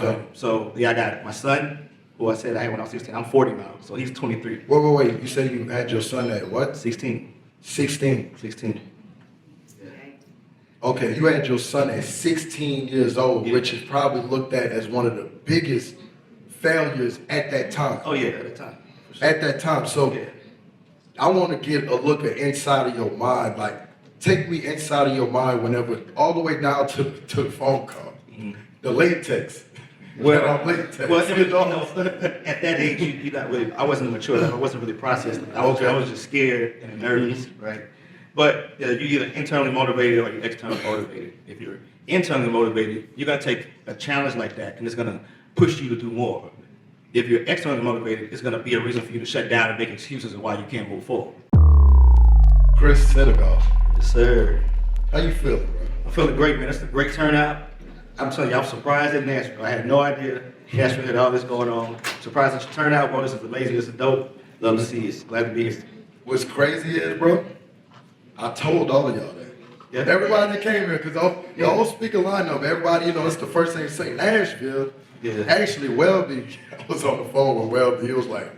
Okay. So yeah, I got my son, who I said I had when I was 16. I'm 40 now, so he's 23. Wait. You said you had your son at what? 16. 16. 16. Okay, you had your son at 16 years old, Yeah. which is probably looked at as one of the biggest failures at that time. Oh yeah, at the time. For sure. At that time. So Yeah. I want to get a look at inside of your mind. Like, take me inside of your mind whenever, all the way down to the phone call, the latex. Latex. At that age, you not really. I wasn't mature. I wasn't really processing. I was just scared and nervous, right? But you're either internally motivated or you're externally motivated. If you're internally motivated, you're gonna take a challenge like that, and it's gonna push you to do more. If you're externally motivated, it's gonna be a reason for you to shut down and make excuses of why you can't move forward. Chris Senegal. Yes, sir. How you feeling, bro? I'm feeling great, man. It's a great turnout. I'm telling you, I'm surprised at Nashville. I had no idea Nashville had all this going on. Surprised at your turnout. Well, this is amazing. This is dope. Love to see it. Glad to be here. What's crazy is, bro, I told all of y'all that. Yeah. Everybody that came here, because the whole speaker lineup, everybody, it's the first thing to say, Nashville. Yeah. Actually, Welby, I was on the phone with Welby. He was like,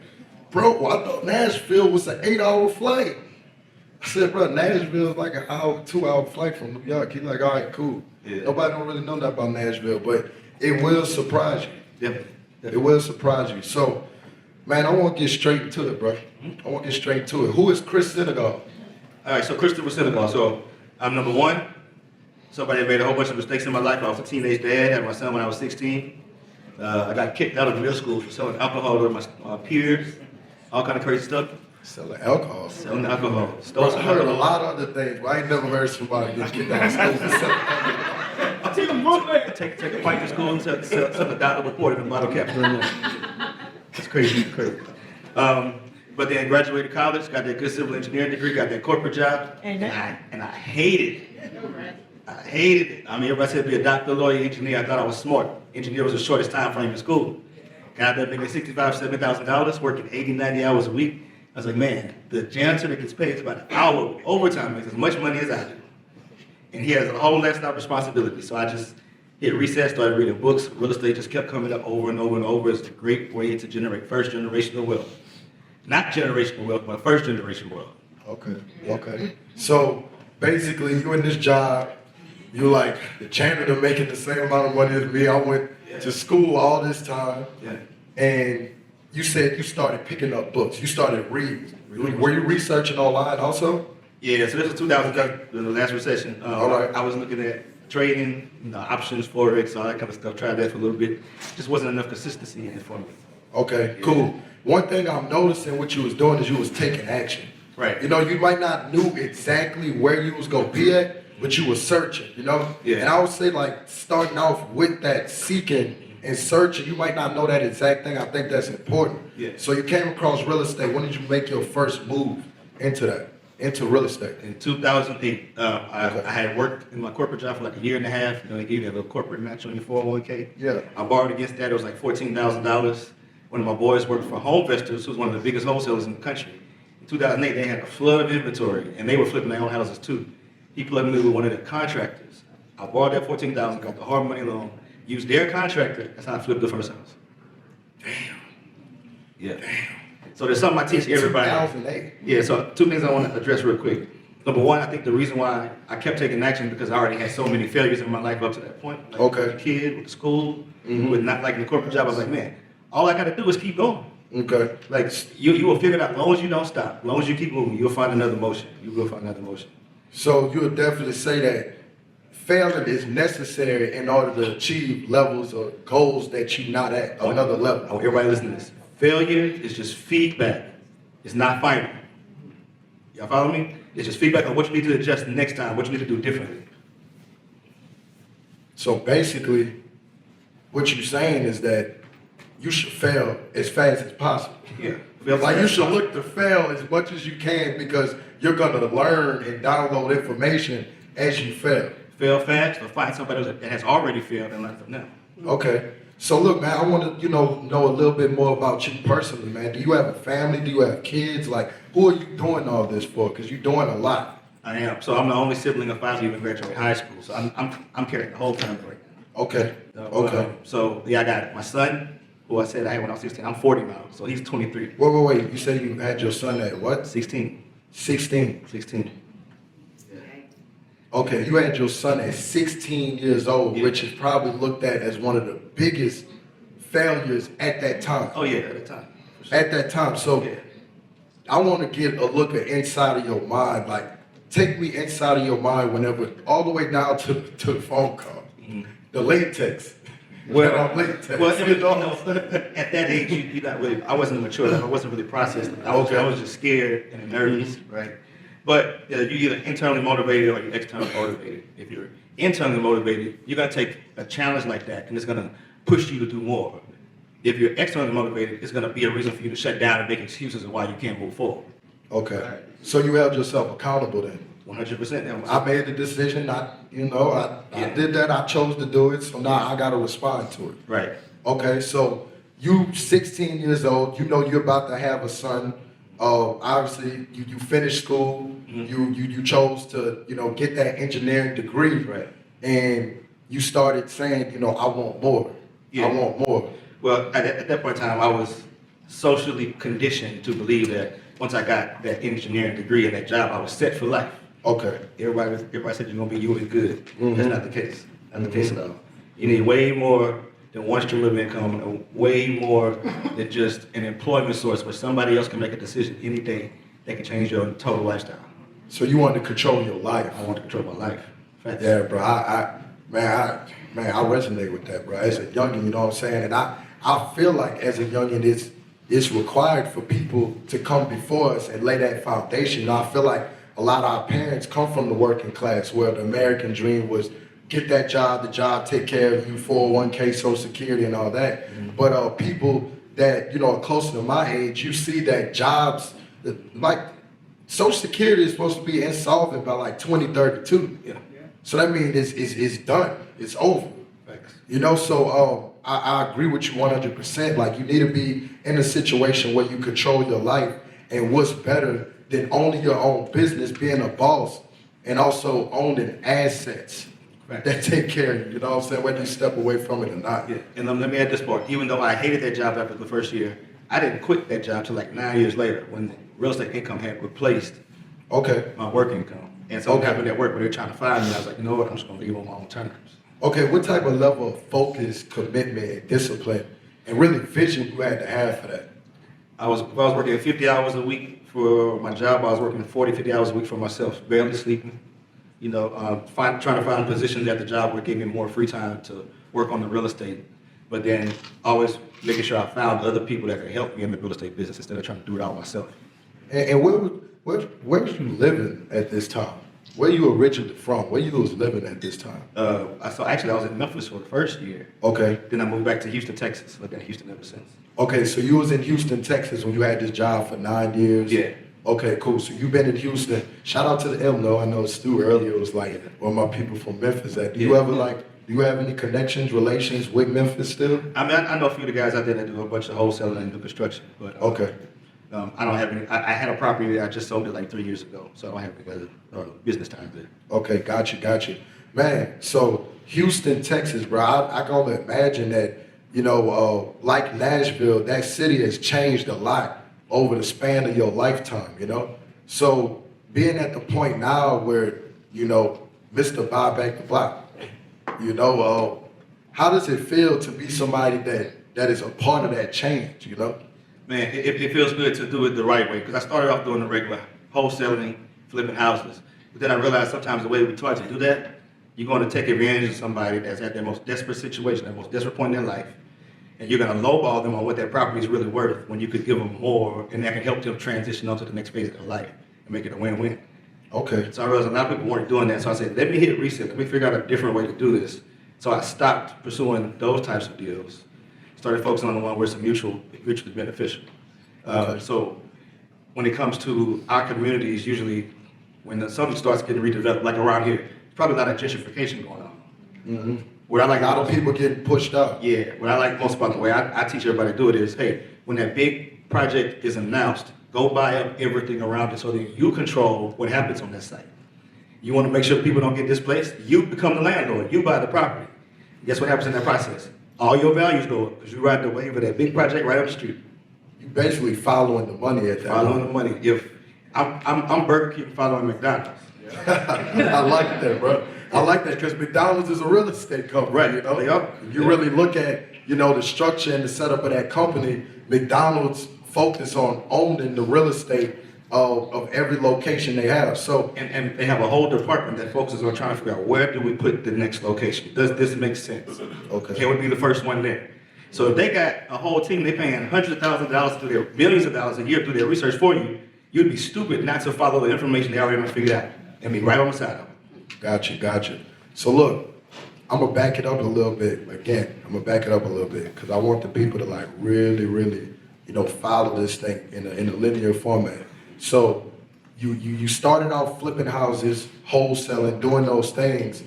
bro, I thought Nashville was an 8-hour flight. I said, bro, Nashville is like an hour, 2-hour flight from New York. He's like, all right, cool. Yeah. Nobody don't really know that about Nashville, but it will surprise you. Definitely. It will surprise you. So, man, I want to get straight into it, bro. I want to get straight to it. Who is Chris Senegal? All right, so Christopher Senegal. So I'm number one. Somebody made a whole bunch of mistakes in my life. I was a teenage dad. I had my son when I was 16. I got kicked out of middle school for selling alcohol to my peers. All kind of crazy stuff. Selling alcohol. Selling alcohol. Bro, Stole I some heard a alcohol. lot of other things, but I ain't never heard somebody get kicked out of school for selling alcohol. I'll take a bootleg. Take a pint to school and sell the doctor reported in bottle caps. That's crazy. Crazy. But then graduated college, got that good civil engineering degree, got that corporate job, and I hated it. I hated it. I mean, everybody said be a doctor, lawyer, engineer. I thought I was smart. Engineer was the shortest time frame in school. Got that making $65,000, $70,000, working 80, 90 hours a week. I was like, man, the janitor that gets paid about an hour overtime makes as much money as I do. And he has a whole lifestyle of responsibility. So I just hit reset, started reading books. Real estate just kept coming up over and over and over. It's a great way to generate first generational wealth. Not generational wealth, but first generation wealth. Okay. So basically, you in this job, you like the janitor making the same amount of money as me. I went to school all this time, and you said you started picking up books. You started reading. Were you researching online also? Yeah, so this was 2008, the last recession. All right. I was looking at trading, options, forex, all that kind of stuff. Tried that for a little bit. Just wasn't enough consistency in it for me. Okay, cool. One thing I'm noticing what you was doing is you was taking action. Right. You might not knew exactly where you was gonna be at, but you was searching, Yeah. And I would say like starting off with that seeking and searching, you might not know that exact thing. I think that's important. Yeah. So you came across real estate. When did you make your first move into real estate? In 2008, I had worked in my corporate job for like a year and a half. They give you a little corporate match on your 401k. Yeah. I borrowed against that. It was like $14,000. One of my boys worked for Home Investors, who's one of the biggest wholesalers in the country. In 2008, they had a flood of inventory, and they were flipping their own houses too. He plugged me with one of their contractors. I borrowed that $14,000, got the hard money loan, used their contractor. That's how I flipped the first house. Damn. Yeah. So there's something I teach everybody. 2008. Yeah, so two things I want to address real quick. Number one, I think the reason why I kept taking action is because I already had so many failures in my life up to that point. Like Okay. With the kid, with the school, with not liking the corporate job. I was like, man, all I got to do is keep going. Okay. Like, you will figure it out. As long as you don't stop, as long as you keep moving, you'll find another motion. You will find another motion. So you would definitely say that failing is necessary in order to achieve levels or goals that you're not at another level. I want everybody listening to this. Failure is just feedback. It's not final. Y'all follow me? It's just feedback on what you need to adjust next time, what you need to do differently. So basically, what you're saying is that you should fail as fast as possible. Yeah. Like you should look to fail as much as you can because you're gonna learn and download information as you fail. Fail fast or find somebody that has already failed and learn from them. Okay. So look, man, I want to, know a little bit more about you personally, man. Do you have a family? Do you have kids? Like, who are you doing all this for? Because you're doing a lot. I am. So I'm the only sibling of 5 to even graduate high school. So I'm carrying the whole family right Okay. So yeah, I got my son, who I said I had when I was 16. I'm 40 now, so he's 23. Wait. You said you had your son at what? 16. 16. 16. Okay, you had your son at 16 years old, which is probably looked at as one of the biggest failures at that time. Oh yeah, at the time. For sure. At that time. So I want to get a look at inside of your mind. Like, take me inside of your mind whenever, all the way down to the phone call, the latex. Latex. At that age, you're not really. I wasn't mature enough. I wasn't really processed. I was just scared and nervous, right? But you're either internally motivated or you're externally motivated. If you're internally motivated, you're gonna take a challenge like that, and it's gonna push you to do more. If you're externally motivated, it's gonna be a reason for you to shut down and make excuses of why you can't move forward. Okay. So you held yourself accountable then? 100%. I made the decision. I did that. I chose to do it. So now I got to respond to it. Right. Okay. So you 16 years old. You know you're about to have a son. Obviously, you finished school. You chose to get that engineering degree. Right. And you started saying I want more. Yeah. I want more. Well, at that point in time, I was socially conditioned to believe that once I got that engineering degree and that job, I was set for life. Okay. Everybody said you're gonna be you and good. That's not the case. Not the case at all. You need way more than one stream of income, and way more than just an employment source where somebody else can make a decision any day that can change your total lifestyle. So you wanted to control your life. I want to control my life. Facts. Yeah, bro. I resonate with that, bro. As a youngin, you know what I'm saying? And I feel like as a youngin, it's required for people to come before us and lay that foundation. I feel like a lot of our parents come from the working class where the American dream was get that job, the job take care of you, 401k, Social Security and all that. But people that, are closer to my age, you see that jobs, like Social Security is supposed to be insolvent by like 2032. Yeah. So that means it's done. It's over. Thanks. So I agree with you 100%. Like you need to be in a situation where you control your life, and what's better than owning your own business, being a boss, and also owning assets that take care of you. You know what I'm saying? Whether you step away from it or not. Yeah. And let me add this part. Even though I hated that job after the first year, I didn't quit that job till like 9 years later when real estate income had replaced my work income. And so it happened at work where they're trying to fire me. I was like, you know what? I'm just going to leave on my own terms. Okay, what type of level of focus, commitment, and discipline, and really vision you had to have for that? If I was working 50 hours a week for my job, I was working 40, 50 hours a week for myself, barely sleeping. Trying to find positions at the job where it gave me more free time to work on the real estate, but then always making sure I found other people that could help me in the real estate business instead of trying to do it all myself. And where was you living at this time? Where you originally from? Where you was living at this time? So actually I was in Memphis for the first year. Okay. Then I moved back to Houston, Texas. Lived in Houston ever since. Okay, so you was in Houston, Texas when you had this job for 9 years? Yeah. Okay, cool. So you've been in Houston. Shout out to the Illinois. I know Stu earlier was like, well, my people from Memphis. Do you have any connections, relations with Memphis still? I mean, I know a few of the guys out there that do a bunch of wholesaling and do construction, but okay. I don't have any. I had a property that I just sold it like 3 years ago, so I don't have any business time there. Okay, got you. Man, so Houston, Texas, bro, I can only imagine that, like Nashville, that city has changed a lot over the span of your lifetime, So being at the point now where, Mr. Buy Back the Block, how does it feel to be somebody that is a part of that change, Man, it feels good to do it the right way, because I started off doing the regular wholesaling, flipping houses. But then I realized sometimes the way we try to do that, you're going to take advantage of somebody that's at their most desperate situation, their most desperate point in their life, and you're going to lowball them on what that property is really worth when you could give them more, and that can help them transition onto the next phase of their life and make it a win-win. Okay. So I realized a lot of people weren't doing that, so I said, let me hit reset, let me figure out a different way to do this. So I stopped pursuing those types of deals. Started focusing on the one where it's mutually beneficial. Okay. So when it comes to our communities, usually when something starts getting redeveloped, like around here, there's probably a lot of gentrification going on. Mm-hmm. What I like a lot of people getting pushed out. Yeah, what I like most about the way I teach everybody to do it is, hey, when that big project is announced, go buy up everything around it so that you control what happens on that site. You want to make sure people don't get displaced, you become the landlord, you buy the property. Guess what happens in that process? All your values go up because you ride the wave of that big project right up the street. You basically following the money at that Following point. the money. If I'm Burger King following McDonald's. I like that, bro. I like that because McDonald's is a real estate company, Right. you know? They are. You really look at, the structure and the setup of that company. McDonald's focus on owning the real estate of every location they have. So, And they have a whole department that focuses on trying to figure out where do we put the next location? Does this make sense? Okay. Can we be the first one there? So if they got a whole team, they paying hundreds of thousands of dollars to their millions of dollars a year to their research for you, you'd be stupid not to follow the information they already figured out and be right on the side of it. Gotcha. So look, I'm gonna back it up a little bit. Again, I'm gonna back it up a little bit because I want the people to like really, follow this thing in a linear format. So you started out flipping houses, wholesaling, doing those things.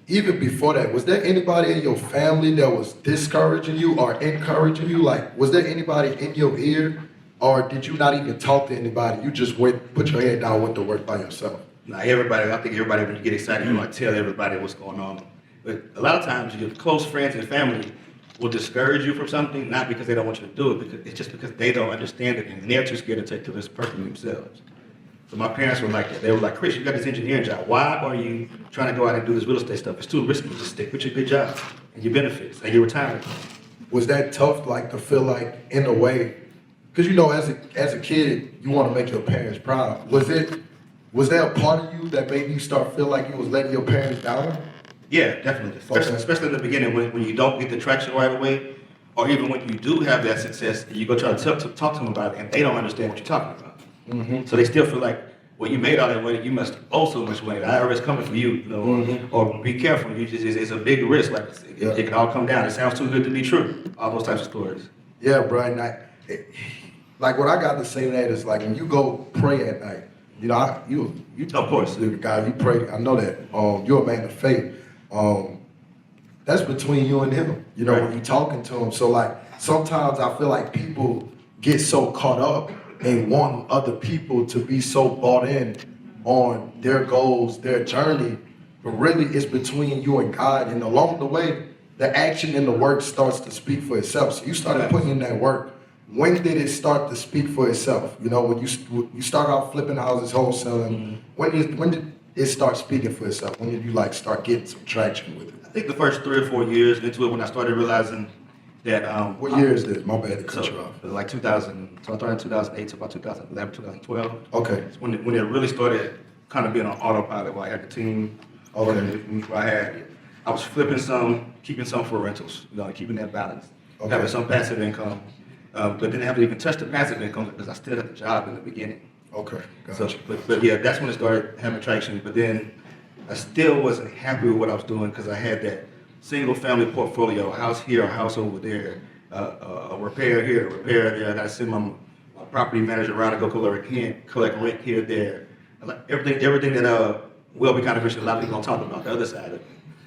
Even before that, was there anybody in your family that was discouraging you or encouraging you? Like, was there anybody in your ear, or did you not even talk to anybody? You just went, put your head down, went to work by yourself? Now everybody, I think everybody when you get excited, you want to tell everybody what's going on. But a lot of times your close friends and family will discourage you from something, not because they don't want you to do it, because it's just because they don't understand it and they're too scared to take to this person themselves. So my parents were like that. They were like, Chris, you got this engineering job. Why are you trying to go out and do this real estate stuff? It's too risky. Just stick with your good job and your benefits and your retirement. Was that tough, like to feel like in a way, because as a kid, you want to make your parents proud. Was there a part of you that made you start feel like you was letting your parents down? Yeah, definitely. Especially in the beginning when you don't get the traction right away, or even when you do have that success, and you go try to talk to them about it, and they don't understand what you're talking about. Mm-hmm. So they still feel like, well, you made all that money, you must owe so much money. The IRS coming for you, or be careful. It's a big risk. Like it can all come down. It sounds too good to be true. All those types of stories. Yeah, Brian. Like what I got to say to that is like when you go pray at night, you Of course. the guy you pray. I know that. You're a man of faith. That's between you and him. Right. When you're talking to him. So like sometimes I feel like people get so caught up in wanting other people to be so bought in on their goals, their journey, but really it's between you and God. And along the way, the action and the work starts to speak for itself. So you started putting in that work. When did it start to speak for itself? When you start out flipping houses, wholesaling, when did it start speaking for itself? When did you like start getting some traction with it? I think the first 3 or 4 years into it when I started realizing that. What year is this? My bad to cut you off. It was like 2000. So I started in 2008 to about 2011, 2012. Okay. It's when it really started kind of being on autopilot. Where I had the team. Okay. I was flipping some, keeping some for rentals. Keeping that balance. Okay. Having some passive income, but didn't have to even touch the passive income because I still had the job in the beginning. Okay. So, Gotcha. but yeah, that's when it started having traction. But then I still wasn't happy with what I was doing because I had that single family portfolio, a house here, a house over there, a repair here, a repair there. I got to send my property manager around to go collect rent here, there. Like everything that will be controversial. A lot of people don't talk about the other side of it.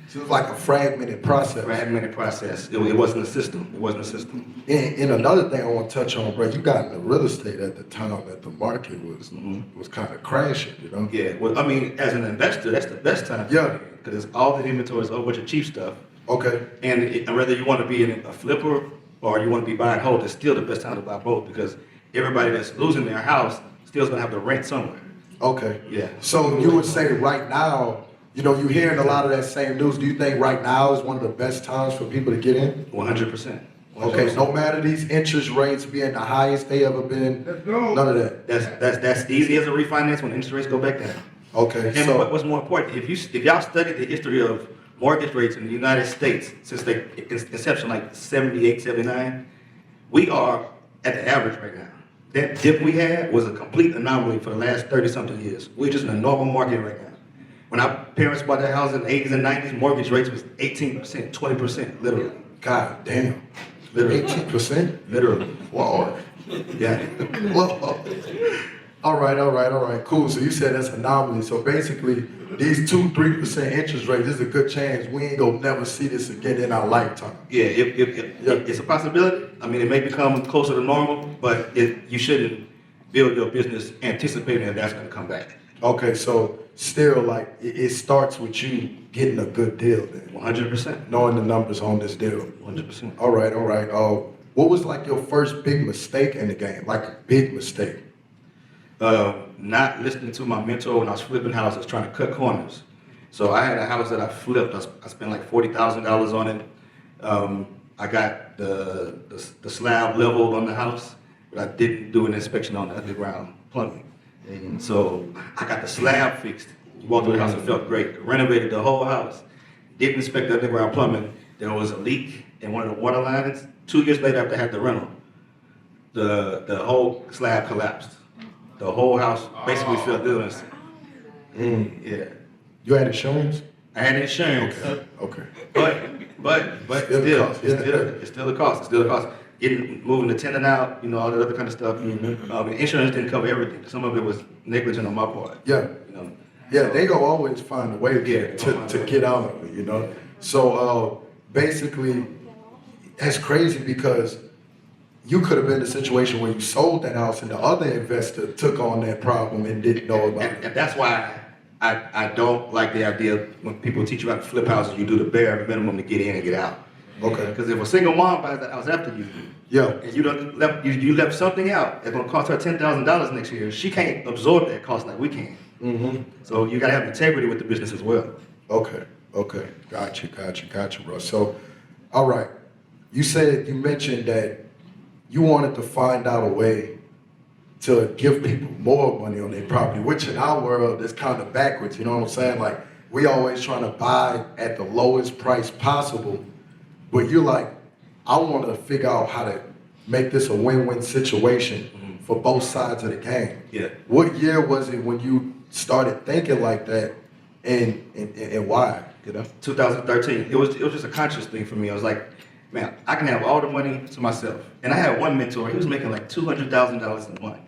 So it was like a fragmented process. Fragmented process. It wasn't a system. It wasn't a system. And another thing I want to touch on, bro, you got into real estate at the time that the market was kind of crashing, Yeah. Well, I mean, as an investor, that's the best time. Yeah. Because it's all the inventory, it's a whole bunch of cheap stuff. Okay. And whether you want to be a flipper or you want to be buy and hold, it's still the best time to buy both because everybody that's losing their house still is going to have to rent somewhere. Okay. Yeah. So you would say right now, you're hearing a lot of that same news. Do you think right now is one of the best times for people to get in? 100%. Okay, no matter these interest rates being the highest they ever been, none of that. That's easy as a refinance when interest rates go back down. Okay, And so what's more important, if y'all study the history of mortgage rates in the United States since their inception, like 78, 79, we are at the average right now. That dip we had was a complete anomaly for the last 30-something years. We're just in a normal market right now. When our parents bought their house in the 80s and 90s, mortgage rates was 18%, 20%, literally. God damn. Literally. 18%? Literally. Lord. Yeah. Whoa. All right, cool. So you said that's an anomaly. So basically, these 2-3% interest rates, there's a good chance we ain't gonna never see this again in our lifetime. Yeah, it's a possibility. I mean, it may become closer to normal, but you shouldn't build your business anticipating that that's gonna come back. Okay, so still, like, it starts with you getting a good deal then. 100%. Knowing the numbers on this deal. 100%. All right. What was like your first big mistake in the game? Like a big mistake? Not listening to my mentor when I was flipping houses, trying to cut corners. So I had a house that I flipped. I spent like $40,000 on it. I got the slab leveled on the house, but I didn't do an inspection on the underground plumbing. And so I got the slab fixed. Walked through the house and felt great. Renovated the whole house. Didn't inspect the underground plumbing. There was a leak in one of the water lines. 2 years later, after I had the rental, the whole slab collapsed. The whole house basically fell down. Yeah. You had insurance? I had insurance. Okay. But it's still a cost. It's still a cost. Moving the tenant out, all that other kind of stuff. Insurance didn't cover everything. Some of it was negligent on my part. Yeah. Yeah, they gonna always find a way to get out of it, So basically, that's crazy because you could have been in a situation where you sold that house and the other investor took on that problem and didn't know about it. And that's why I don't like the idea when people teach you how to flip houses, you do the bare minimum to get in and get out. Okay. Because if a single mom buys that house after you, and you left something out that's gonna cost her $10,000 next year, she can't absorb that cost like we can. So you gotta have integrity with the business as well. Okay. Got you, bro. So, all right. You mentioned that you wanted to find out a way to give people more money on their property, which in our world is kind of backwards, you know what I'm saying? Like, we always trying to buy at the lowest price possible, but you're like, I want to figure out how to make this a win-win situation for both sides of the game. Yeah. What year was it when you started thinking like that, and why? 2013. It was just a conscious thing for me. I was like, man, I can have all the money to myself. And I had one mentor. He was making like $200,000 a month,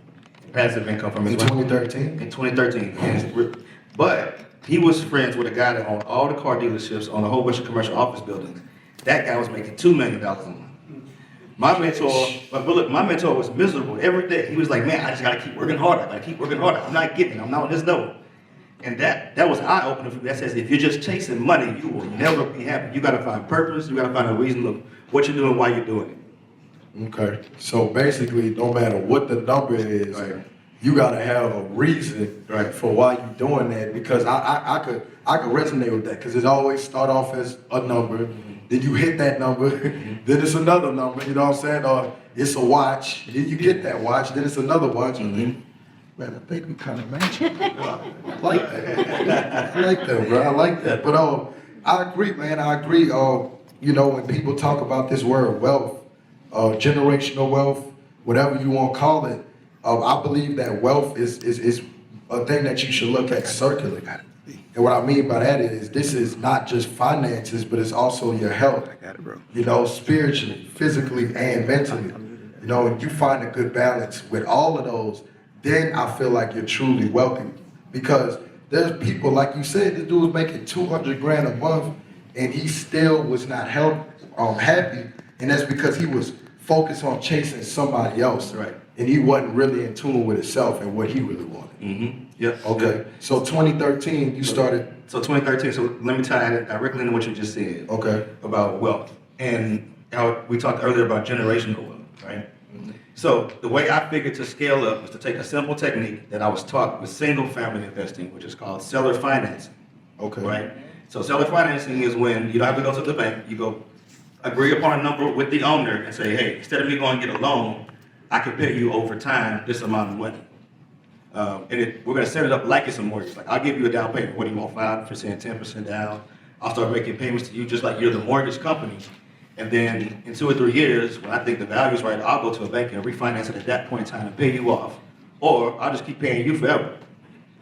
passive income from his in 2013. In 2013. But he was friends with a guy that owned all the car dealerships on a whole bunch of commercial office buildings. That guy was making $2 million a month. My mentor was miserable every day. He was like, man, I just gotta keep working harder. I'm not getting it. I'm not on this level. And that was eye-opener for me. That says if you're just chasing money, you will never be happy. You gotta find purpose. You gotta find a reason of what you're doing, why you're doing it. Okay. So basically, no matter what the number is, you gotta have a reason for why you're doing that. Because I could resonate with that because it always start off as a number. Then you hit that number, then it's another number, you know what I'm saying? Or it's a watch, then you get that watch, then it's another watch. Man, I think we kind of match it. I like that. I like that, bro. I like that. But I agree, man. I agree. When people talk about this word wealth, generational wealth, whatever you want to call it, I believe that wealth is a thing that you should look at circularly. And what I mean by that is this is not just finances, but it's also your health. I got it, bro. Spiritually, physically, and mentally. And you find a good balance with all of those, then I feel like you're truly wealthy. Because there's people, like you said, this dude was making $200,000 a month, and he still was not happy. And that's because he was focused on chasing somebody else. Right. And he wasn't really in tune with himself and what he really wanted. Yeah. Okay. So 2013, you started. So 2013. So let me tie it directly into what you just said. Okay. About wealth, and how we talked earlier about generational wealth, right? So the way I figured to scale up was to take a simple technique that I was taught with single-family investing, which is called seller financing. Okay. Right. So seller financing is when you don't have to go to the bank. You go agree upon a number with the owner and say, hey, instead of me going to get a loan, I can pay you over time this amount of money. We're going to set it up like it's a mortgage. Like, I'll give you a down payment. What do you want, 5%, 10% down? I'll start making payments to you just like you're the mortgage company. And then in 2 or 3 years, when I think the value's right, I'll go to a bank and refinance it at that point in time and pay you off. Or I'll just keep paying you forever.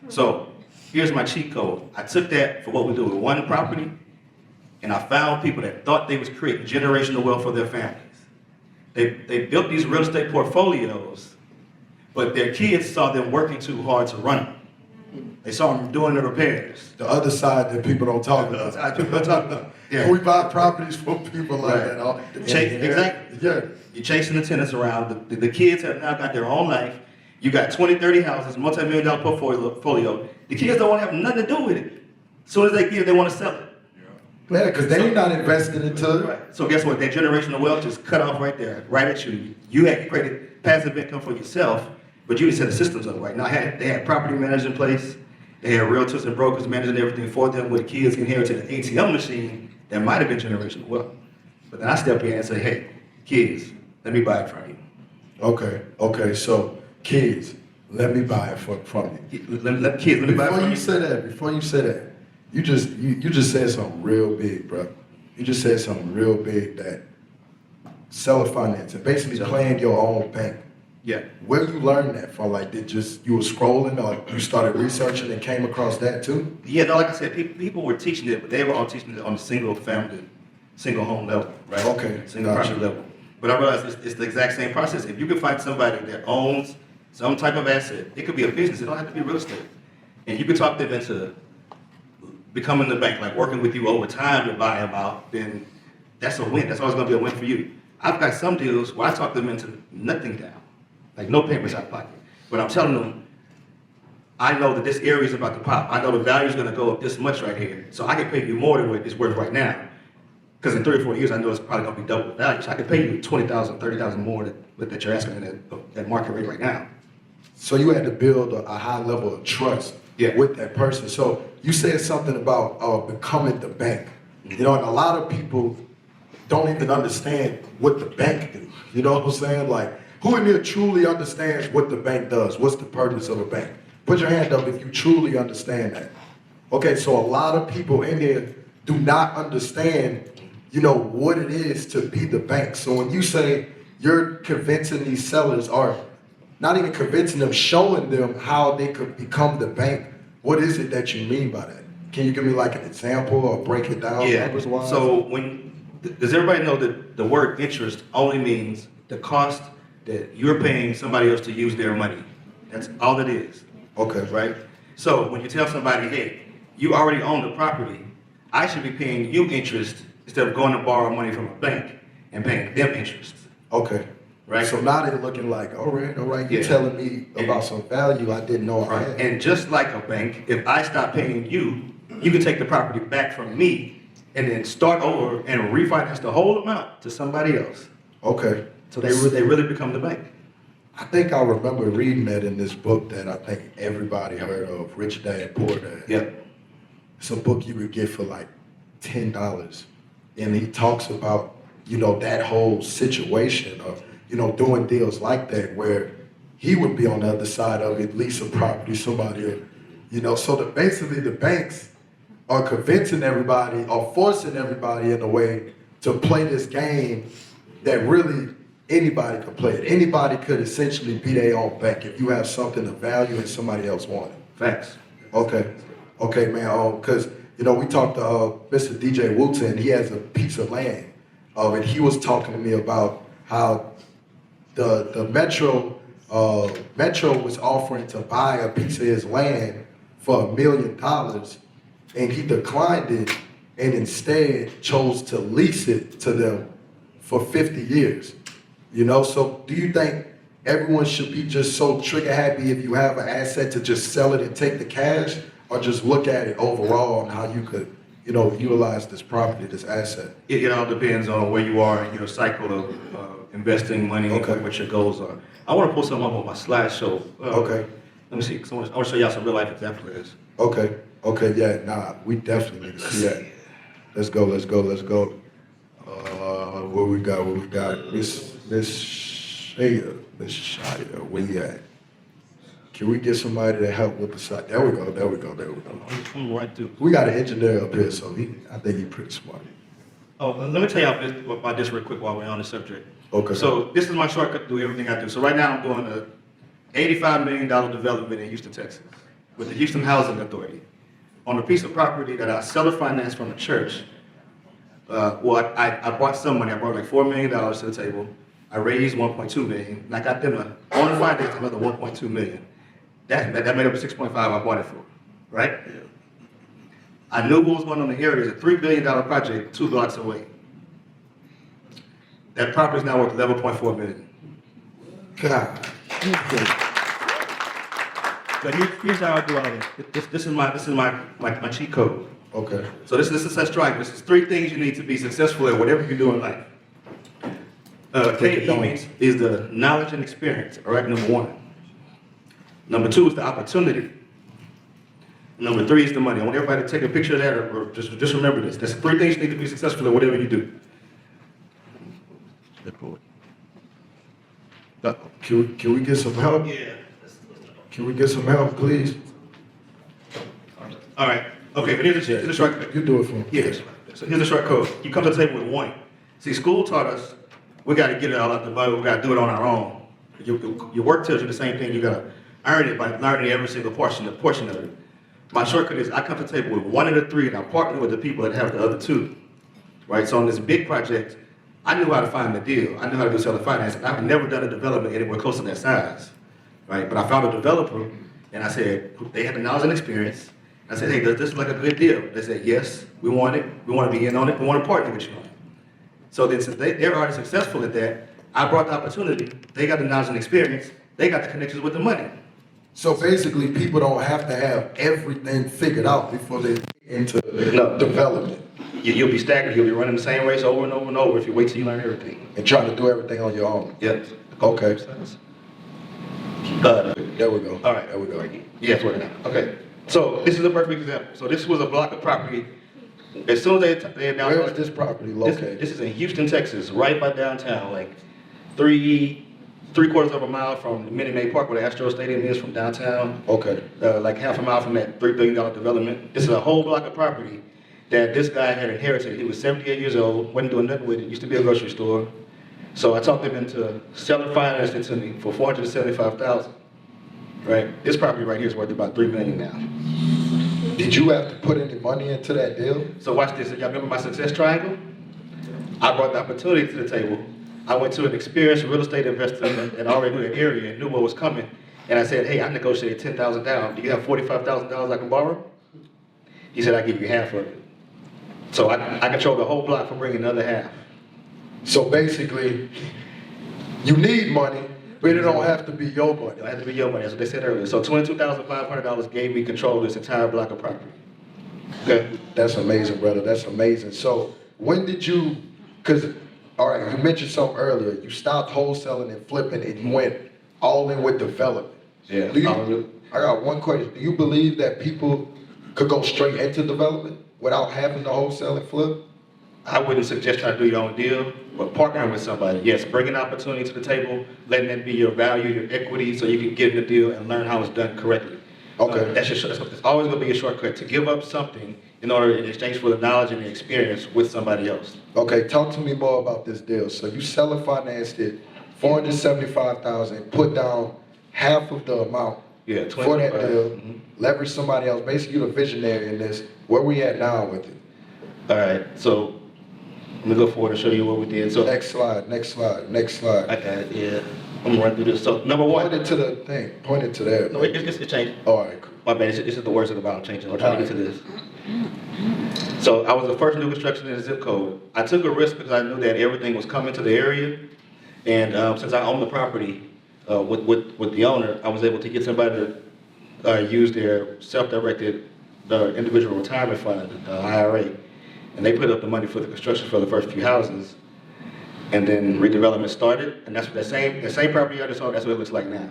So here's my cheat code. I took that for what we do with one property, and I found people that thought they was creating generational wealth for their families. They built these real estate portfolios, but their kids saw them working too hard to run them. They saw them doing the repairs. The other side that people don't talk about. Yeah. We buy properties for people like that. Exactly. Yeah. You're chasing the tenants around. The kids have now got their own life, You got 20, 30 houses, multi-million-dollar portfolio. The kids don't want to have nothing to do with it. As soon as they get it, they want to sell it. Yeah, because they're not invested into it. Right. So guess what? That generational wealth just cut off right there, right at you. You had created passive income for yourself, but you didn't set the systems up right. Now they had property managers in place. They had realtors and brokers managing everything for them, where the kids inherited an ATM machine that might have been generational wealth. But then I step in and say, hey, kids, let me buy it from you. Okay, so kids, let me buy it from you. Kids, let me buy it from you. Before you say that, you just said something real big, bro. You just said something real big, that seller financing, basically playing your own bank. Yeah. Where you learn that from? Like, you were scrolling, or you started researching and came across that too? Yeah, no, like I said, people were teaching it, but they were all teaching it on the single family, single home level, right? Okay, Single gotcha. property level. But I realized it's the exact same process. If you can find somebody that owns some type of asset, it could be a business, it don't have to be real estate. And you can talk them into becoming the bank, like working with you over time to buy them out, then that's a win. That's always gonna be a win for you. I've got some deals where I talk them into nothing down, like no papers out of pocket. But I'm telling them, I know that this area is about to pop. I know the value is gonna go up this much right here. So I can pay you more than what it's worth right now. Because in 3 or 4 years, I know it's probably gonna be double the value. So I can pay you $20,000, $30,000 more that you're asking at market rate right now. So you had to build a high level of trust with that person. So you said something about becoming the bank. You know, and a lot of people don't even understand what the bank do. You know what I'm saying? Like, who in here truly understands what the bank does? What's the purpose of a bank? Put your hand up if you truly understand that. Okay, so a lot of people in here do not understand, you know, what it is to be the bank. So when you say you're convincing these sellers, or not even convincing them, showing them how they could become the bank, what is it that you mean by that? Can you give me like an example or break it down numbers-wise? So does everybody know that the word interest only means the cost that you're paying somebody else to use their money? That's all it is. Okay. Right? So when you tell somebody, hey, you already own the property, I should be paying you interest instead of going to borrow money from a bank and paying them interest. Okay. Right? So now they're looking like, all right, you're telling me about some value I didn't know I had. And just like a bank, if I stop paying you, you can take the property back from me and then start over and refinance the whole amount to somebody else. Okay. So they really become the bank. I think I remember reading that in this book that I think everybody heard of, Rich Dad, Poor Dad. Yep. It's a book you could get for like $10. And he talks about, you know, that whole situation of, you know, doing deals like that where he would be on the other side of it, lease a property, somebody, you know, so basically the banks are convincing everybody or forcing everybody in a way to play this game that really anybody could play it. Anybody could essentially be their own bank if you have something of value and somebody else wants it. Facts. Okay, man, because, you know, we talked to Mr. DJ Wooten, he has a piece of land, and he was talking to me about how the Metro was offering to buy a piece of his land for $1 million, and he declined it and instead chose to lease it to them for 50 years. You know, so do you think everyone should be just so trigger happy if you have an asset to just sell it and take the cash, or just look at it overall and how you could, you know, utilize this property, this asset? It all depends on where you are in your cycle of investing money and what your goals are. I want to pull something up on my slideshow. Okay. Let me see. I want to show y'all some real life examples of this. Okay, yeah, nah, we definitely need to see that. Let's go. What we got? Miss Shia, where you at? Can we get somebody to help with the site? There we go. I'm right through. We got an engineer up here, so I think he's pretty smart. Oh, let me tell y'all about this real quick while we're on the subject. Okay. So this is my shortcut to do everything I do. So right now I'm doing a $85 million development in Houston, Texas, with the Houston Housing Authority, on a piece of property that I seller financed from a church. I brought some money. I brought like $4 million to the table. I raised 1.2 million, and I got them on the finance another 1.2 million. That made up 6.5 I bought it for, right? Yeah. I knew what was going on in the area. It's a $3 billion project 2 blocks away. That property is now worth 11.4 million. God. But here's how I do all this. This is my cheat code. Okay. So this is success triangle. This is 3 things you need to be successful at whatever you do in life. KE is the knowledge and experience, all right, number 1. Number 2 is the opportunity. Number 3 is the money. I want everybody to take a picture of that or just remember this. That's 3 things you need to be successful at whatever you do. Can we get some help? Yeah. Can we get some help, please? All right. Okay, but here's the short code. You do it for me. Yes. So here's the short code. You come to the table with 1. See, school taught us we got to get it all out the mud. We got to do it on our own. Your work tells you the same thing. You got to earn it by learning every single portion of it. My shortcut is I come to the table with 1 of the 3, and I partner with the people that have the other 2. Right. So on this big project, I knew how to find the deal. I knew how to do seller finance. I've never done a development anywhere close to that size. Right. But I found a developer, and I said they had the knowledge and experience. I said, hey, does this look like a good deal? They said, yes, we want it. We want to be in on it. We want to partner with you on it. So then since they're already successful at that, I brought the opportunity. They got the knowledge and experience. They got the connections with the money. So basically, people don't have to have everything figured out before they get into development. You'll be stagnant. You'll be running the same race over and over and over if you wait till you learn everything. And trying to do everything on your own. Yep. Okay. There we go. All right. There we go. Yeah, it's working out. Okay. So this is a perfect example. So this was a block of property. As soon as they announced, Where is this property located? This is in Houston, Texas, right by downtown, like three-quarters of a mile from the Minute Maid Park, where the Astro Stadium is from downtown. Okay. Like half a mile from that $3 billion development. This is a whole block of property that this guy had inherited. He was 78 years old, wasn't doing nothing with it. Used to be a grocery store. So I talked him into seller financing to me for $475,000. Right. This property right here is worth about $3 million now. Did you have to put any money into that deal? So watch this. Y'all remember my success triangle? I brought the opportunity to the table. I went to an experienced real estate investor that already knew the area and knew what was coming. And I said, hey, I negotiated $10,000 down. Do you have $45,000 I can borrow? He said, I'll give you half of it. So I control the whole block for bringing the other half. So basically, you need money, but it don't have to be your money. It don't have to be your money, that's what they said earlier. So $22,500 gave me control of this entire block of property. Okay? That's amazing, brother. That's amazing. So when did you, because, all right, you mentioned something earlier. You stopped wholesaling and flipping and you went all in with development. Yeah. I got one question. Do you believe that people could go straight into development without having to wholesale and flip? I wouldn't suggest trying to do your own deal, but partnering with somebody. Yes, bringing opportunity to the table, letting that be your value, your equity, so you can get in the deal and learn how it's done correctly. Okay. It's always going to be a shortcut to give up something in order in exchange for the knowledge and the experience with somebody else. Okay, talk to me more about this deal. So you seller financed it, $475,000, put down half of the amount for that deal, leverage somebody else. Basically, you're the visionary in this. Where we at now with it? All right, so let me go forward and show you what we did. So next slide. I got it, yeah. I'm gonna run through this. So number 1. Point it to the thing. Point it to there. No, it's changing. All right. My bad, this is the words of the Bible changing. I'm trying to get to this. So I was the first new construction in the zip code. I took a risk because I knew that everything was coming to the area. And since I own the property with the owner, I was able to get somebody to use their self-directed individual retirement fund, IRA. And they put up the money for the construction for the first few houses. And then redevelopment started, and that's what the same property I just saw, that's what it looks like now.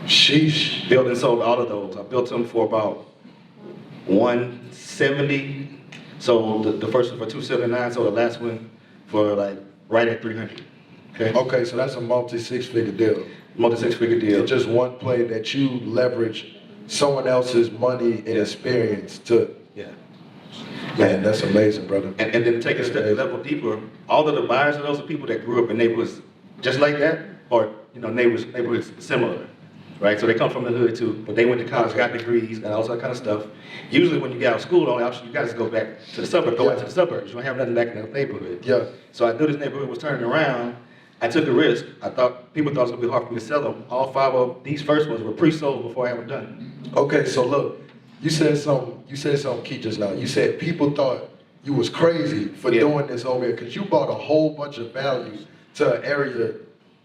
Sheesh. Built and sold all of those. I built them for about $170. So the first one for $279, so the last one for like right at $300. Okay, so that's a multi-six-figure deal. Multi-six-figure deal. It's just one play that you leverage someone else's money and experience to. Yeah. Man, that's amazing, brother. And then take a step a level deeper. All of the buyers of those are people that grew up in neighborhoods just like that, or neighborhoods similar, right? So they come from the hood too, but they went to college, got degrees, got all that kind of stuff. Usually when you get out of school, the only option you got is to go back to the suburbs, go back to the suburbs. You don't have nothing back in the neighborhood. Yeah. So I knew this neighborhood was turning around. I took a risk. People thought it was gonna be hard for me to sell them. All 5 of these first ones were pre-sold before I ever done. Okay, so look, you said something key just now. You said people thought you was crazy for doing this over here because you brought a whole bunch of value to an area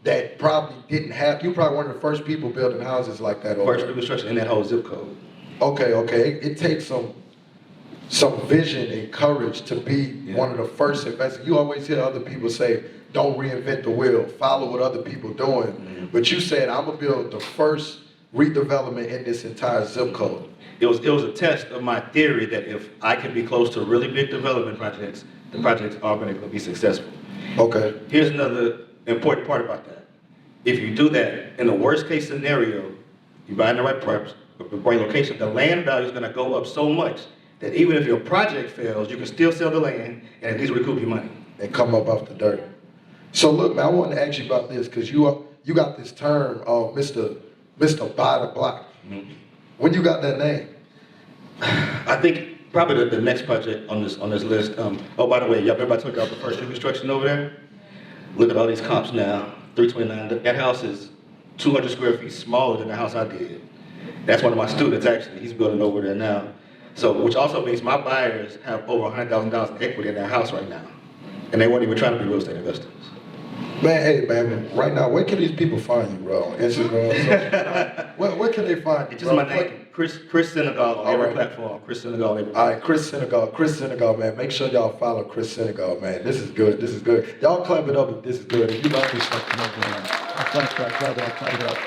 that probably didn't have, you probably one of the first people building houses like that over First there. new construction in that whole zip code. Okay. It takes some vision and courage to be one of the first investors. You always hear other people say, don't reinvent the wheel, follow what other people doing. Mm-hmm. But you said, I'm gonna build the first redevelopment in this entire zip code. It was a test of my theory that if I can be close to really big development projects, the projects are going to be successful. Okay. Here's another important part about that. If you do that, in the worst case scenario, you buy in the right price, the right location, the land value is going to go up so much that even if your project fails, you can still sell the land and at least recoup your money. And come up off the dirt. So look, man, I want to ask you about this because you got this term of Mr. Buy the Block. Mm-hmm. When you got that name? I think probably the next project on this list. Oh, by the way, y'all remember I told y'all the first new construction over there? Look at all these comps now. 329. That house is 200 square feet smaller than the house I did. That's one of my students actually. He's building over there now. So, which also means my buyers have over $100,000 in equity in their house right now, and they weren't even trying to be real estate investors. Man, hey, man, right now, where can these people find you, bro? Instagram, where can they find you, It's just bro? my name, Chris Senegal on every platform. Chris Senegal on every All right, Chris Senegal, man. Make sure y'all follow Chris Senegal, man. This is good. Y'all clap it up if this is good. If you like this stuff, come on, man. Clap it up.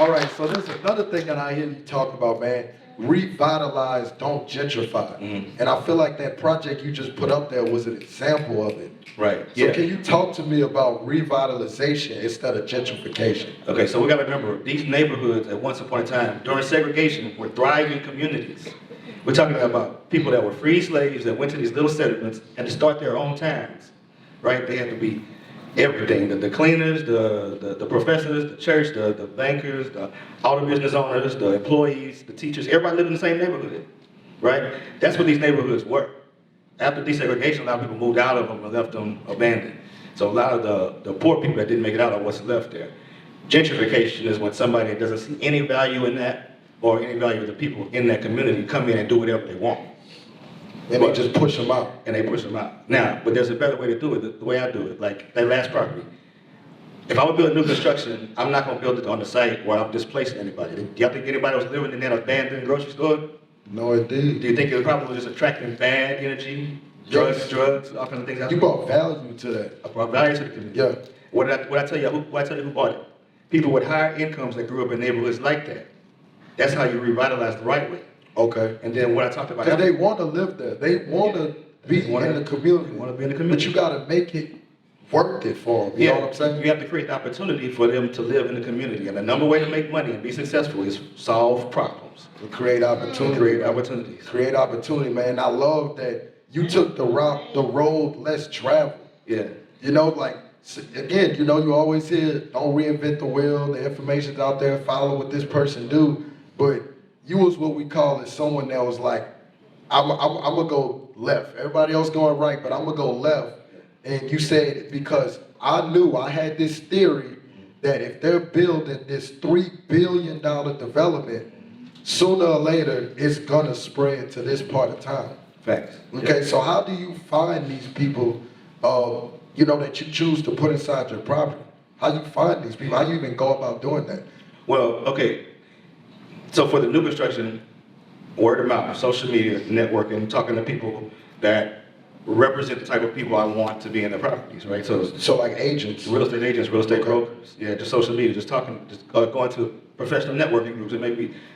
All right, so there's another thing that I hear you talk about, man. Revitalize, don't gentrify. Mm-hmm. And I feel like that project you just put up there was an example of it. Right. So can you talk to me about revitalization instead of gentrification? Okay, so we got to remember, these neighborhoods at once upon a time, during segregation, were thriving communities. We're talking about people that were free slaves that went to these little settlements and to start their own towns, right? They had to be everything, the cleaners, the professors, the church, the bankers, the auto business owners, the employees, the teachers, everybody lived in the same neighborhood, right? That's what these neighborhoods were. After desegregation, a lot of people moved out of them and left them abandoned. So a lot of the poor people that didn't make it out are what's left there. Gentrification is when somebody that doesn't see any value in that or any value of the people in that community come in and do whatever they want. And they just push them out. And they push them out. Now, but there's a better way to do it, the way I do it, like that last property. If I would build new construction, I'm not gonna build it on the site where I'm displacing anybody. Do y'all think anybody was living in that abandoned grocery store? No, indeed. Do you think it probably was just attracting bad energy, drugs, all kinds of things? You brought value to that. I brought value to the community. Yeah. What I tell you who bought it? People with higher incomes that grew up in neighborhoods like that. That's how you revitalize the right way. Okay. And then what I talked about. Because they want to live there. They want to be in the community. They want to be in the community. But you got to make it worth it for them. You know what I'm saying? You have to create the opportunity for them to live in the community. And the number one way to make money and be successful is solve problems. Create opportunity. Create opportunities. Create opportunity, man. I love that you took the road less traveled. Yeah. You know, like, again, you know, you always hear, don't reinvent the wheel, the information's out there, follow what this person do. But you was what we call it, someone that was like, I'm gonna go left. Everybody else going right, but I'm gonna go left. And you said, because I knew, I had this theory that if they're building this $3 billion development, sooner or later, it's gonna spread to this part of town. Facts. Okay, so how do you find these people, you know, that you choose to put inside your property? How you find these people? How you even go about doing that? Well, okay. So for the new construction, word of mouth, social media, networking, talking to people that represent the type of people I want to be in the properties, right? So like agents. Real estate agents, real estate brokers, yeah, just social media, just talking, just going to professional networking groups.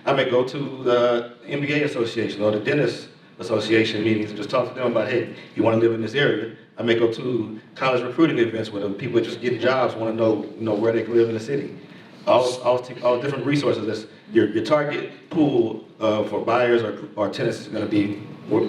I may go to the MBA association or the dentist association meetings and just talk to them about, hey, you want to live in this area. I may go to college recruiting events where the people just getting jobs want to know, where they can live in the city. All different resources. That's your target pool for buyers or tenants is going to be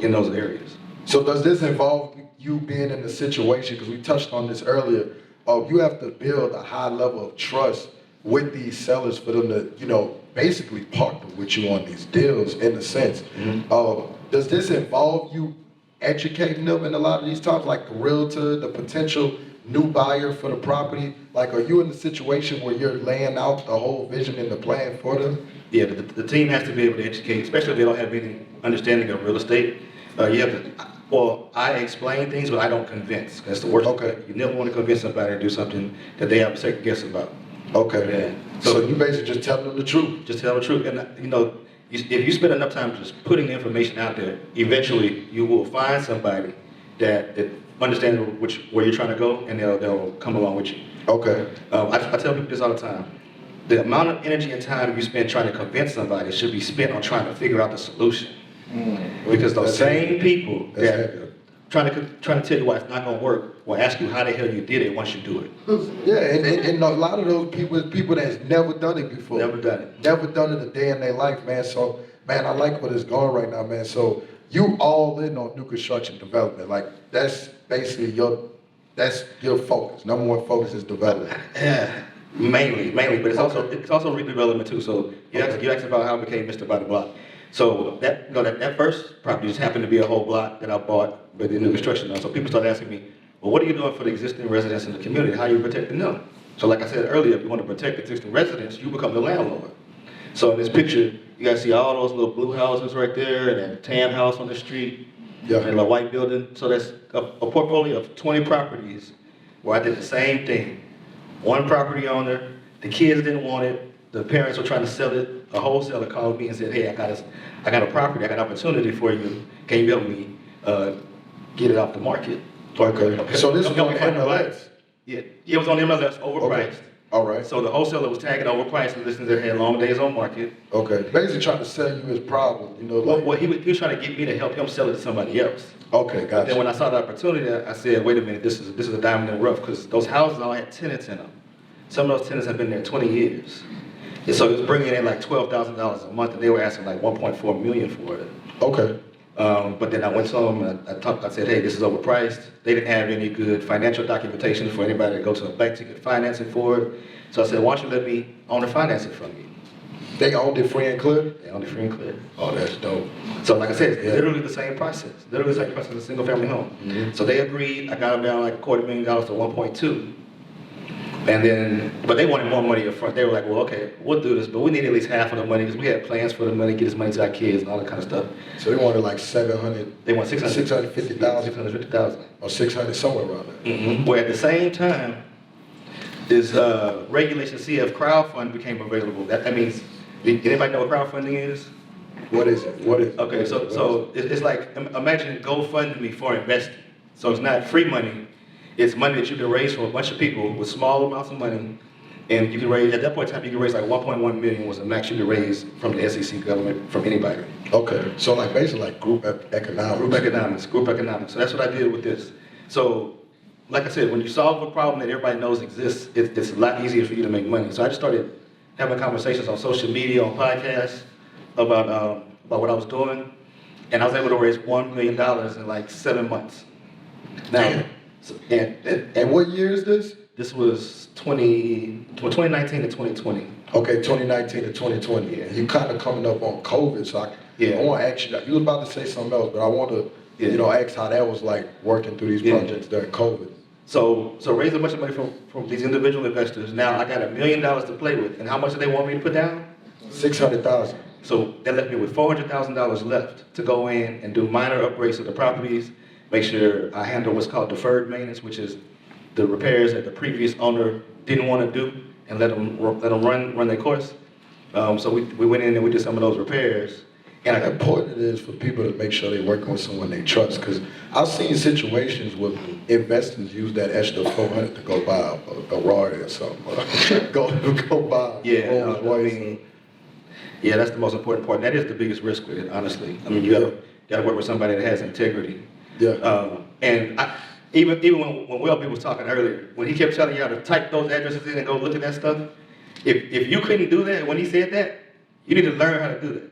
in those areas. So does this involve you being in a situation, because we touched on this earlier, you have to build a high level of trust with these sellers for them to, basically partner with you on these deals in a sense. Mm-hmm. Does this involve you educating them in a lot of these times, like the realtor, the potential new buyer for the property? Like, are you in the situation where you're laying out the whole vision and the plan for them? Yeah, the team has to be able to educate, especially if they don't have any understanding of real estate. Well, I explain things, but I don't convince. That's the worst. Okay. You never want to convince somebody to do something that they have a second guess about. Okay. Yeah. So you basically just telling them the truth. Just tell the truth. And if you spend enough time just putting the information out there, eventually you will find somebody that understands where you're trying to go, and they'll come along with you. Okay. I tell people this all the time. The amount of energy and time you spend trying to convince somebody should be spent on trying to figure out the solution. Because those same people that trying to tell you why it's not going to work will ask you how the hell you did it once you do it. Yeah, and a lot of those people that's never done it before. Never done it. Never done it a day in their life, man. So, man, I like where it's going right now, man. So you all in on new construction development. Like, that's basically your focus. Number one focus is development. Yeah, mainly, but it's also redevelopment too. So you asked about how I became Mr. By the Block. So that first property just happened to be a whole block that I bought, but the new construction now. So people started asking me, well, what are you doing for the existing residents in the community? How are you protecting them? So like I said earlier, if you want to protect existing residents, you become the landlord. So in this picture, you guys see all those little blue houses right there, and that tan house on the street, and a white building. So that's a portfolio of 20 properties where I did the same thing. One property owner, the kids didn't want it, the parents were trying to sell it. A wholesaler called me and said, hey, I got a property, I got an opportunity for you. Can you help me get it off the market? Okay. So this was on the MLS? Yeah, it was on the MLS, overpriced. Okay. All right. So the wholesaler was tagging overpriced and listening to they had long days on market. Okay. Basically trying to sell you his problem, Well, he was trying to get me to help him sell it to somebody else. Okay, gotcha. Then when I saw the opportunity, I said, wait a minute, this is a diamond in the rough, because those houses all had tenants in them. Some of those tenants have been there 20 years. And so it was bringing in like $12,000 a month, and they were asking like $1.4 million for it. Okay. But then I went to them and I said, hey, this is overpriced. They didn't have any good financial documentation for anybody to go to a bank to get financing for it. So I said, why don't you let me own the financing from you? They owned it free and clear? They owned it free and clear. Oh, that's dope. So like I said, it's literally the same process. Literally the same process as a single family home. Mm-hmm. So they agreed, I got them down like $250,000 to 1.2. And then, but they wanted more money up front. They were like, well, okay, we'll do this, but we need at least half of the money because we had plans for the money, get this money to our kids and all that kind of stuff. So they wanted like 700. They want 650,000. 650,000. Or 600, somewhere around there. Mm-hmm. Where at the same time, this Regulation CF crowdfund became available. That means, did anybody know what crowdfunding is? What is it? What is it? Okay, so it's like, imagine GoFundMe for investing. So it's not free money. It's money that you can raise from a bunch of people with small amounts of money, and you can raise, at that point in time, you can raise like 1.1 million was the max you could raise from the SEC government, from anybody. Okay, so like basically like group economics. Group economics. So that's what I did with this. So, like I said, when you solve a problem that everybody knows exists, it's a lot easier for you to make money. So I just started having conversations on social media, on podcasts, about what I was doing, and I was able to raise $1 million in like 7 months. Now, and what year is this? This was 2019 to 2020. Okay, 2019 to 2020. Yeah. You kind of coming up on COVID, so I want to ask you, you was about to say something else, but I want to, ask how that was like working through these projects during COVID. So raising a bunch of money from these individual investors. Now I got $1 million to play with, and how much do they want me to put down? 600,000. So that left me with $400,000 left to go in and do minor upgrades to the properties, make sure I handle what's called deferred maintenance, which is the repairs that the previous owner didn't want to do, and let them run their course. So we went in and we did some of those repairs. And how important it is for people to make sure they're working with someone they trust, because I've seen situations where investors use that extra 400 to go buy a Rari or something, go buy. Yeah, that's the most important part. And that is the biggest risk with it, honestly. I mean, you gotta work with somebody that has integrity. Yeah. And even when Will B was talking earlier, when he kept telling y'all to type those addresses in and go look at that stuff, if you couldn't do that when he said that, you need to learn how to do that.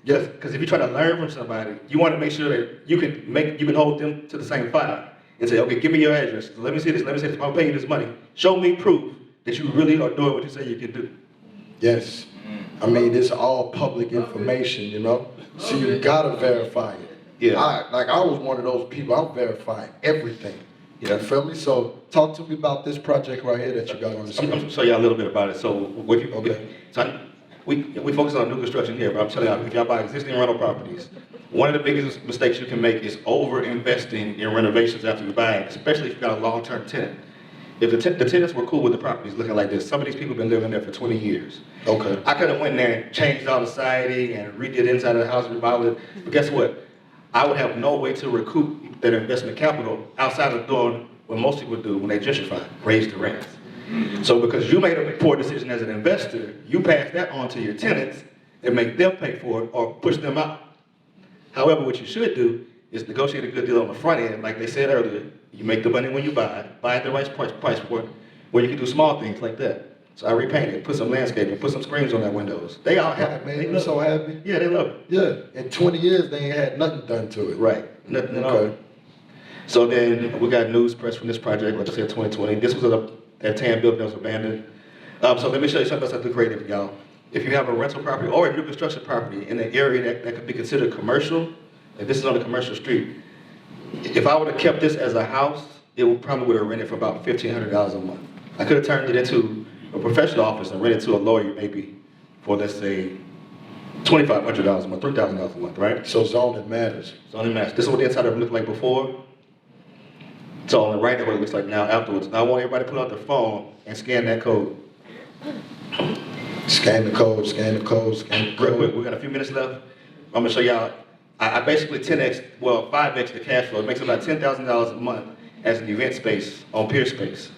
Yes, because if you try to learn from somebody, you want to make sure that you can hold them to the same file and say, okay, give me your address. Let me see this. I'm gonna pay you this money. Show me proof that you really are doing what you say you can do. Yes. I mean, it's all public information, so you gotta verify it. Yeah. I was one of those people. I'm verifying everything. You feel me? So talk to me about this project right here that you got on the screen. I'm gonna show you a little bit about it. So we focus on new construction here, but I'm telling you, if y'all buy existing rental properties, One of the biggest mistakes you can make is over-investing in renovations after you buy it, especially if you've got a long-term tenant. If the tenants were cool with the properties looking like this, some of these people have been living there for 20 years. Okay. I could have went in there and changed all the siding and redid the inside of the house, remodeled it, but guess what? I would have no way to recoup that investment capital outside of doing what most people do when they gentrify, raise the rents. So because you made a poor decision as an investor, you pass that on to your tenants and make them pay for it or push them out. However, what you should do is negotiate a good deal on the front end, like they said earlier. You make the money when you buy at the right price point, where you can do small things like that. So I repainted, put some landscaping, put some screens on their windows. They all happy. Man, you so happy. Yeah, they love it. Yeah, in 20 years they ain't had nothing done to it. Right, nothing at all. So then we got news press from this project, like I said, 2020. This was that tan building that was abandoned. So let me show you something else I do creative, y'all. If you have a rental property or a new construction property in an area that could be considered commercial, and this is on a commercial street, if I would have kept this as a house, it probably would have rented for about $1,500 a month. I could have turned it into a professional office and rented to a lawyer maybe for, let's say, $2,500 a month, $3,000 a month, right? So zoning matters. Zoning matters. This is what the inside of it looked like before. So on the right, that's what it looks like now afterwards. Now I want everybody to pull out their phone and scan that code. Scan the code, scan the code, scan the code. Real quick, we got a few minutes left. I'm gonna show y'all, I basically 5X the cash flow. It makes about $10,000 a month as an event space on Pier Space.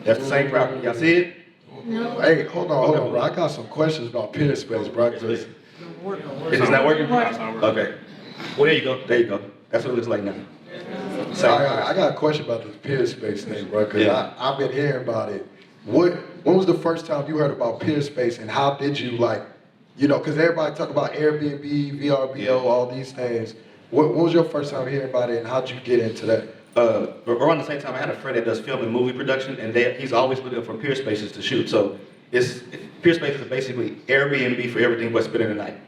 That's the same property. Y'all see it? No. Hey, hold on, bro. I got some questions about Pier Space, bro. Is this not working? Okay. Well, there you go. There you go. That's what it looks like now. I got a question about this Pier Space thing, bro, because I've been hearing about it. When was the first time you heard about Pier Space, and how did you, like, you know, because everybody talk about Airbnb, VRBO, all these things. When was your first time hearing about it, and how'd you get into that? Around the same time, I had a friend that does film and movie production, and he's always looking for Pier Spaces to shoot. So Pier Spaces is basically Airbnb for everything but spending the night.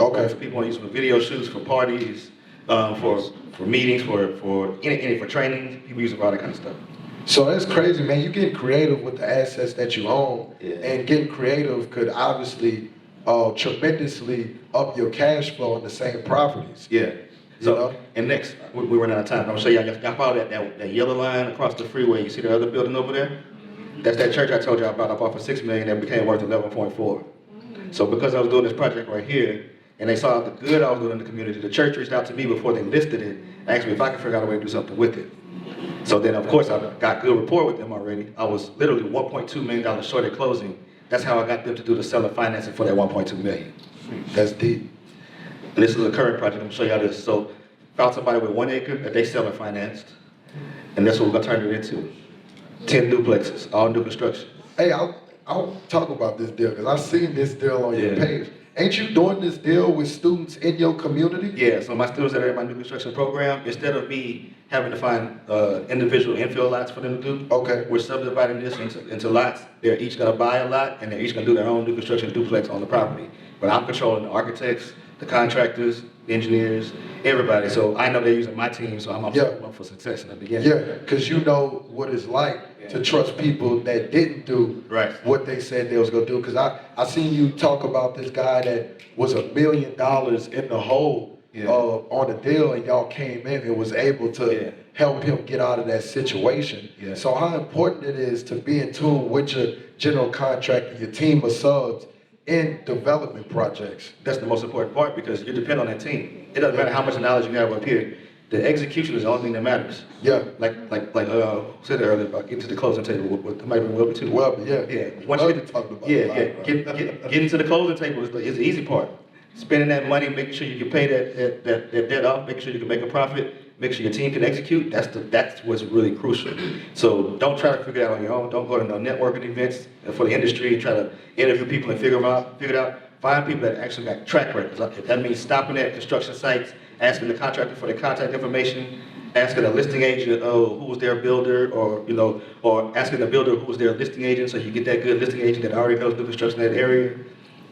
Okay. So people want to use it for video shoots, for parties, for meetings, for any for training. People use it for all that kind of stuff. So that's crazy, man. You getting creative with the assets that you own, and getting creative could obviously tremendously up your cash flow on the same properties. Yeah. So, and next, we're running out of time. I'm gonna show y'all follow that yellow line across the freeway. You see the other building over there? That's that church I told y'all about. I bought for $6 million that became worth 11.4. So because I was doing this project right here, and they saw the good I was doing in the community, the church reached out to me before they listed it, asked me if I could figure out a way to do something with it. So then, of course, I got good rapport with them already. I was literally $1.2 million short at closing. That's how I got them to do the seller financing for that $1.2 million. That's deep. And this is a current project. I'm gonna show y'all this. So, found somebody with 1 acre that they seller financed, and that's what we're gonna turn it into. 10 duplexes, all new construction. Hey, I'll talk about this deal, because I've seen this deal on your page. Ain't you doing this deal with students in your community? Yeah, so my students that are in my new construction program, instead of me having to find individual infill lots for them to do, we're subdividing this into lots. They're each gonna buy a lot, and they're each gonna do their own new construction duplex on the property. But I'm controlling the architects, the contractors, the engineers, everybody. So I know they're using my team, so I'm up for success in the beginning. Yeah, because you know what it's like to trust people that didn't do what they said they was gonna do. Because I seen you talk about this guy that was $1 million in the hole on the deal, and y'all came in and was able to help him get out of that situation. So how important it is to be in tune with your general contractor, your team of subs, in development projects. That's the most important part, because you depend on that team. It doesn't matter how much knowledge you have up here. The execution is the only thing that matters. Yeah. Like said earlier about getting to the closing table with maybe Wilbur too. Welby, Once you getting to the closing table is the easy part. Spending that money, making sure you can pay that debt off, making sure you can make a profit, make sure your team can execute. That's what's really crucial. So don't try to figure it out on your own. Don't go to no networking events for the industry and try to interview people and figure it out. Find people that actually got track records. That means stopping at construction sites, asking the contractor for their contact information, asking a listing agent, who was their builder, or asking the builder who was their listing agent, so you get that good listing agent that already knows new construction in that area.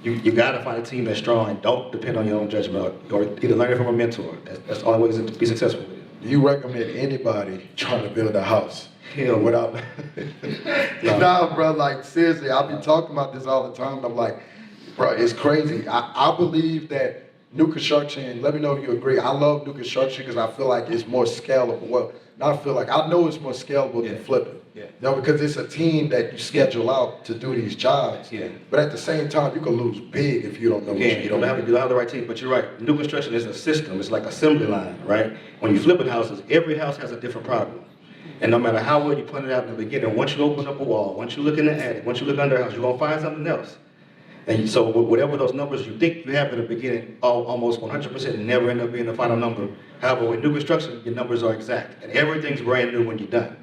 You gotta find a team that's strong, and don't depend on your own judgment, or either learn it from a mentor. That's the only way to be successful with it. Do you recommend anybody trying to build a house? Hell, without nah, bro, like seriously, I've been talking about this all the time, and I'm like, bro, it's crazy. I believe that new construction, let me know if you agree. I love new construction because I feel like it's more scalable. Well, not feel like, I know it's more scalable than flipping. Yeah. You know, because it's a team that you schedule out to do these jobs. Yeah. But at the same time, you can lose big if you don't know what You you're doing. don't have the right team, but you're right. New construction is a system. It's like assembly line, right? When you're flipping houses, every house has a different problem. And no matter how well you point it out in the beginning, once you open up a wall, once you look in the attic, once you look under a house, you're gonna find something else. And so whatever those numbers you think you have in the beginning, almost 100% never end up being the final number. However, with new construction, your numbers are exact. And everything's brand new when you're done.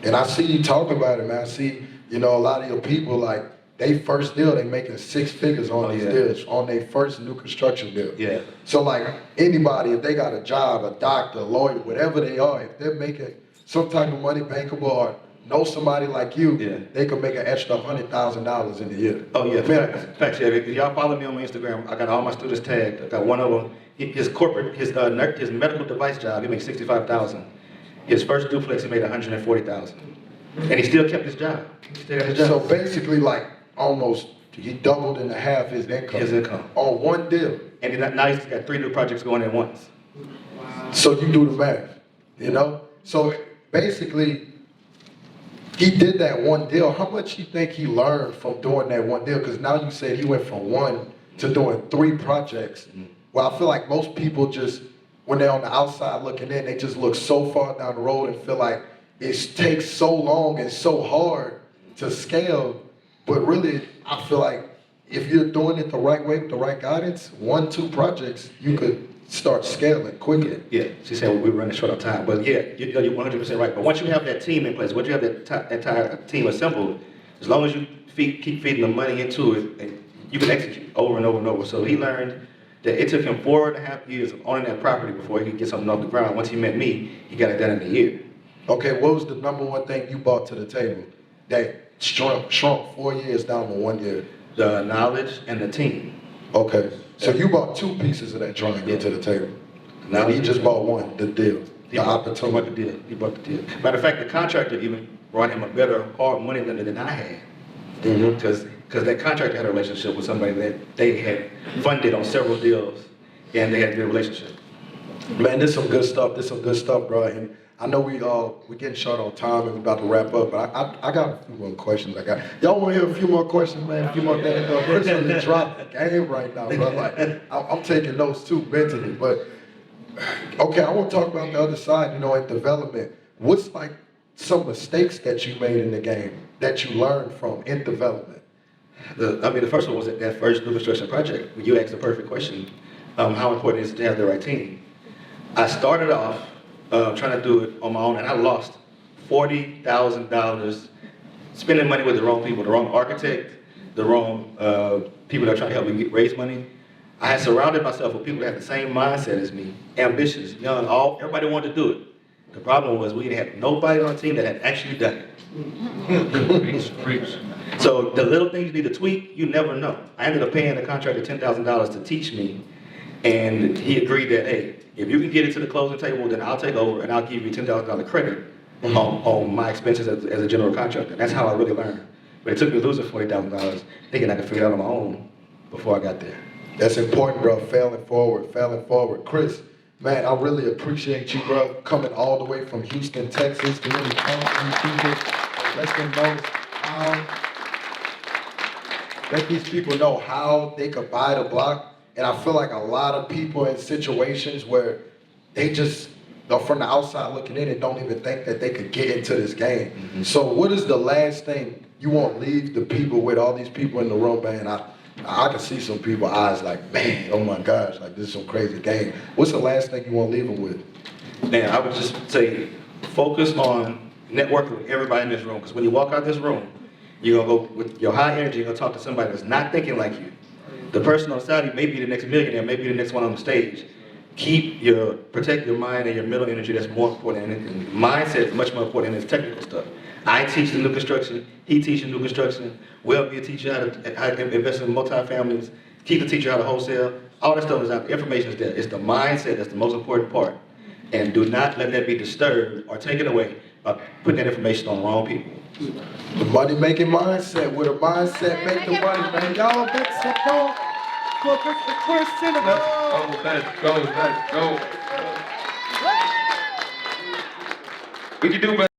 And I see you talk about it, man. I see, you know, a lot of your people, like, they first deal, they making 6 figures on these deals, on their first new construction deal. Yeah. So, like, anybody, if they got a job, a doctor, a lawyer, whatever they are, if they're making some type of money bankable or know somebody like you, they can make an extra $100,000 in a year. Oh yeah, facts. Yeah, if y'all follow me on my Instagram, I got all my students tagged. I got one of them. His medical device job, he makes $65,000. His first duplex, he made $140,000, and he still kept his job. He still got his job. So basically, like, almost he doubled in half his income. His income on one deal. And now he's got 3 new projects going at once. So you do the math, you know. So basically, he did that one deal. How much you think he learned from doing that one deal? Because now you said he went from 1 to doing 3 projects. Well, I feel like most people just, when they're on the outside looking in, they just look so far down the road and feel like it takes so long and so hard to scale. But really, I feel like if you're doing it the right way with the right guidance, 1, 2 projects, you could start scaling quickly. Yeah, she said we're running short on time. But yeah, you're 100% right. But once you have that team in place, once you have that entire team assembled, as long as you keep feeding the money into it, and you can execute over and over and over. So he learned that it took him 4.5 years of owning that property before he could get something off the ground. Once he met me, he got it done in a year. Okay, what was the number one thing you brought to the table that shrunk 4 years down to 1 year? The knowledge and the team. Okay, so you brought 2 pieces of that triangle to the table. Now he just bought 1, the deal, the opportunity. He bought the deal. Matter of fact, the contractor even brought him a better hard money lender than I had. Because that contractor had a relationship with somebody that they had funded on several deals, and they had a good relationship. Man, this some good stuff, bro. And I know we getting short on time and we about to wrap up, but I got a few more questions. Y'all want to hear a few more questions, man? A few more things. Chris is dropping the game right now, bro. Like, I'm taking notes too mentally, but okay, I want to talk about the other side. You know, in development, what's like some mistakes that you made in the game that you learned from in development? The first one was that first new construction project. You asked the perfect question. How important is it to have the right team? I started off trying to do it on my own, and I lost $40,000 spending money with the wrong people, the wrong architect, the wrong people that are trying to help me raise money. I had surrounded myself with people that had the same mindset as me, ambitious, young, everybody wanted to do it. The problem was we didn't have nobody on the team that had actually done it. Preach. So the little things you need to tweak, you never know. I ended up paying the contractor $10,000 to teach me, and he agreed that, hey, if you can get it to the closing table, then I'll take over and I'll give you $10,000 credit on my expenses as a general contractor. That's how I really learned. But it took me losing $40,000, thinking I could figure it out on my own before I got there. That's important, bro. Failing forward. Chris, man, I really appreciate you, bro, coming all the way from Houston, Texas, to really come to these people. Let these people know how they could buy the block. And I feel like a lot of people in situations where they just are from the outside looking in and don't even think that they could get into this game. Mm-hmm. So what is the last thing you want to leave the people with, all these people in the room, man? I can see some people's eyes like, man, oh my gosh, like this is some crazy game. What's the last thing you want to leave them with? Man, I would just say focus on networking with everybody in this room, because when you walk out this room, you're going to go with your high energy, you're going to talk to somebody that's not thinking like you. The person on the side of you may be the next millionaire, maybe the next one on the stage. Protect your mind and your mental energy. That's more important than anything. Mindset is much more important than this technical stuff. I teach the new construction, he teaches new construction, Will be a teacher how to invest in multi-families, Keith will teach you how to wholesale. All that stuff is out, the information is there. It's the mindset that's the most important part. And do not let that be disturbed or taken away by putting that information on the wrong people. The money-making mindset, with a mindset make the money, man. Y'all make some noise. for Mr. Chris Senegal. Oh, let's go, let's go. We can do better.